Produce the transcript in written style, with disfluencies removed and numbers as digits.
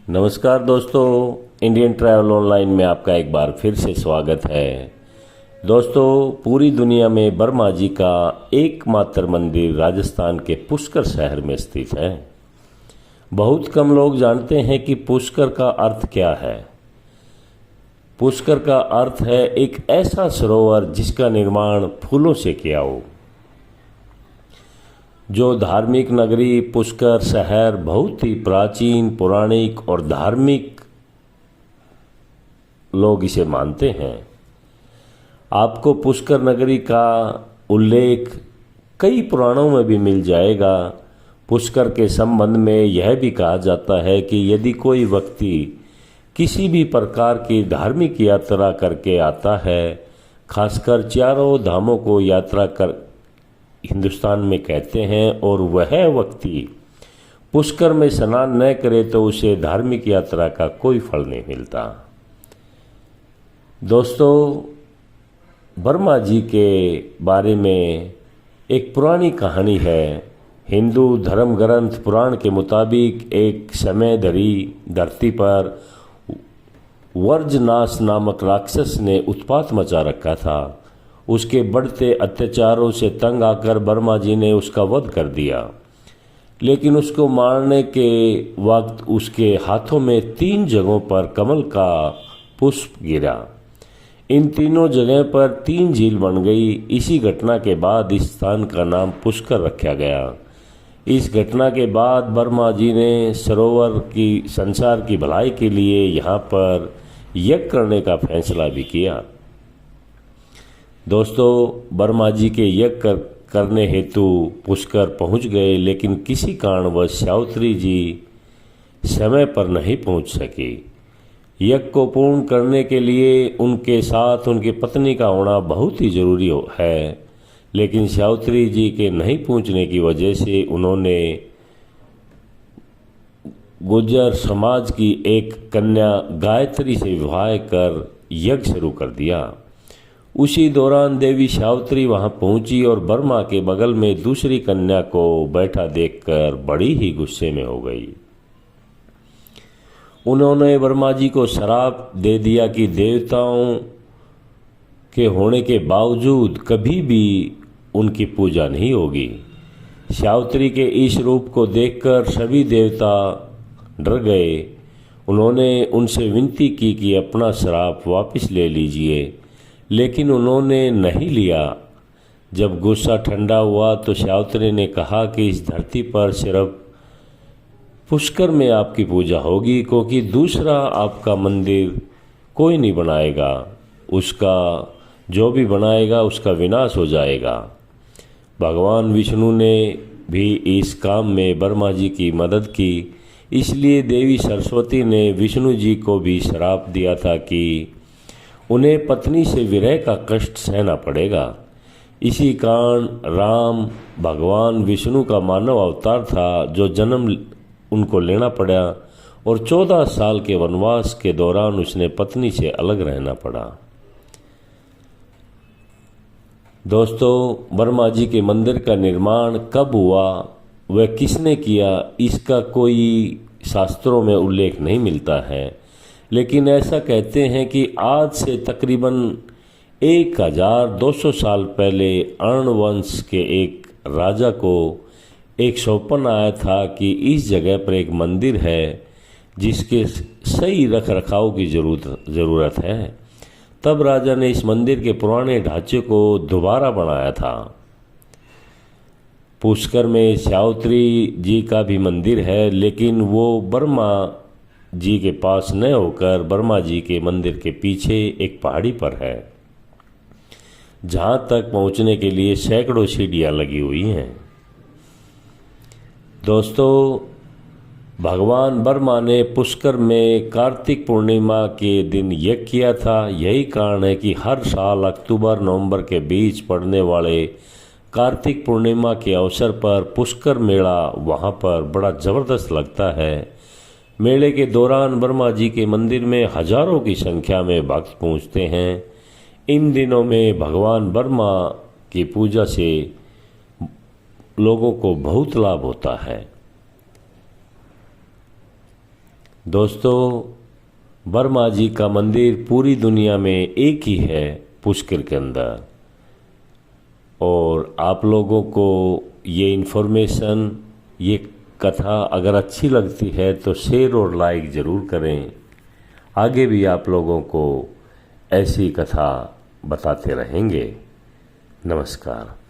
नमस्कार दोस्तों, Indian travel online में आपका एक बार फिर से स्वागत है। दोस्तों, पूरी दुनिया में बर्मा जी का एकमात्र मंदिर राजस्थान के पुष्कर शहर में स्थित है। बहुत कम लोग जानते हैं कि पुष्कर का अर्थ क्या है। पुष्कर का अर्थ है एक ऐसा सरोवर जिसका निर्माण फूलों से किया हो। जो धार्मिक नगरी पुष्कर शहर बहुत ही प्राचीन, पौराणिक और धार्मिक लोग इसे मानते हैं। आपको पुष्कर नगरी का उल्लेख कई पुराणों में भी मिल जाएगा। पुष्कर के संबंध में यह भी कहा जाता है कि यदि कोई व्यक्ति किसी भी प्रकार की धार्मिक यात्रा करके आता है, खासकर चारों धामों को यात्रा कर हिंदुस्तान में कहते हैं, और वह व्यक्ति पुष्कर में स्नान न करे तो उसे धार्मिक यात्रा का कोई फल नहीं मिलता। दोस्तों, बर्मा जी के बारे में एक पुरानी कहानी है। हिंदू धर्म ग्रंथ पुराण के मुताबिक एक समय धरी धरती पर वर्जनाश नामक राक्षस ने उत्पात मचा रखा था। उसके बढ़ते अत्याचारों से तंग आकर बर्मा जी ने उसका वध कर दिया, लेकिन उसको मारने के वक्त उसके हाथों में 3 जगहों पर कमल का पुष्प गिरा। इन तीनों जगह पर 3 झील बन गई। इसी घटना के बाद इस स्थान का नाम पुष्कर रखा गया। इस घटना के बाद बर्मा जी ने सरोवर की संसार की भलाई के लिए यहाँ पर यज्ञ करने का फैसला भी किया। दोस्तों, बर्मा जी के यज्ञ करने हेतु पुष्कर पहुंच गए, लेकिन किसी कारणवश सावित्री जी समय पर नहीं पहुंच सकी। यज्ञ को पूर्ण करने के लिए उनके साथ उनकी पत्नी का होना बहुत ही जरूरी है, लेकिन सावित्री जी के नहीं पहुंचने की वजह से उन्होंने गुर्जर समाज की एक कन्या गायत्री से विवाह कर यज्ञ शुरू कर दिया। उसी दौरान देवी सावित्री वहां पहुंची और बर्मा के बगल में दूसरी कन्या को बैठा देखकर बड़ी ही गुस्से में हो गई। उन्होंने बर्मा जी को श्राप दे दिया कि देवताओं के होने के बावजूद कभी भी उनकी पूजा नहीं होगी। सावित्री के इस रूप को देखकर सभी देवता डर गए। उन्होंने उनसे विनती की कि अपना श्राप वापस ले लीजिए, लेकिन उन्होंने नहीं लिया। जब गुस्सा ठंडा हुआ तो सावित्री ने कहा कि इस धरती पर सिर्फ पुष्कर में आपकी पूजा होगी, क्योंकि दूसरा आपका मंदिर कोई नहीं बनाएगा। उसका जो भी बनाएगा उसका विनाश हो जाएगा। भगवान विष्णु ने भी इस काम में बर्मा जी की मदद की। इसलिए देवी सरस्वती ने विष्णु जी को भी श्राप दिया था कि उन्हें पत्नी से विरह का कष्ट सहना पड़ेगा। इसी कारण राम भगवान विष्णु का मानव अवतार था, जो जन्म उनको लेना पड़ा, और 14 साल के वनवास के दौरान उसने पत्नी से अलग रहना पड़ा। दोस्तों, बर्मा जी के मंदिर का निर्माण कब हुआ, वह किसने किया, इसका कोई शास्त्रों में उल्लेख नहीं मिलता है, लेकिन ऐसा कहते हैं कि आज से तकरीबन 1200 साल पहले अर्ण वंश के एक राजा को एक सौंपन आया था कि इस जगह पर एक मंदिर है जिसके सही रख रखाव की ज़रूरत है। तब राजा ने इस मंदिर के पुराने ढांचे को दोबारा बनाया था। पुष्कर में सावित्री जी का भी मंदिर है, लेकिन वो बर्मा जी के पास न होकर बर्मा जी के मंदिर के पीछे एक पहाड़ी पर है, जहां तक पहुंचने के लिए सैकड़ों सीढ़ियां लगी हुई हैं। दोस्तों, भगवान बर्मा ने पुष्कर में कार्तिक पूर्णिमा के दिन यज्ञ किया था। यही कारण है कि हर साल अक्टूबर नवंबर के बीच पड़ने वाले कार्तिक पूर्णिमा के अवसर पर पुष्कर मेला वहां पर बड़ा ज़बरदस्त लगता है। मेले के दौरान बर्मा जी के मंदिर में हजारों की संख्या में भक्त पहुंचते हैं। इन दिनों में भगवान बर्मा की पूजा से लोगों को बहुत लाभ होता है। दोस्तों, वर्मा जी का मंदिर पूरी दुनिया में एक ही है, पुष्कर के अंदर। और आप लोगों को ये इन्फॉर्मेशन, ये कथा अगर अच्छी लगती है तो शेयर और लाइक ज़रूर करें। आगे भी आप लोगों को ऐसी कथा बताते रहेंगे। नमस्कार।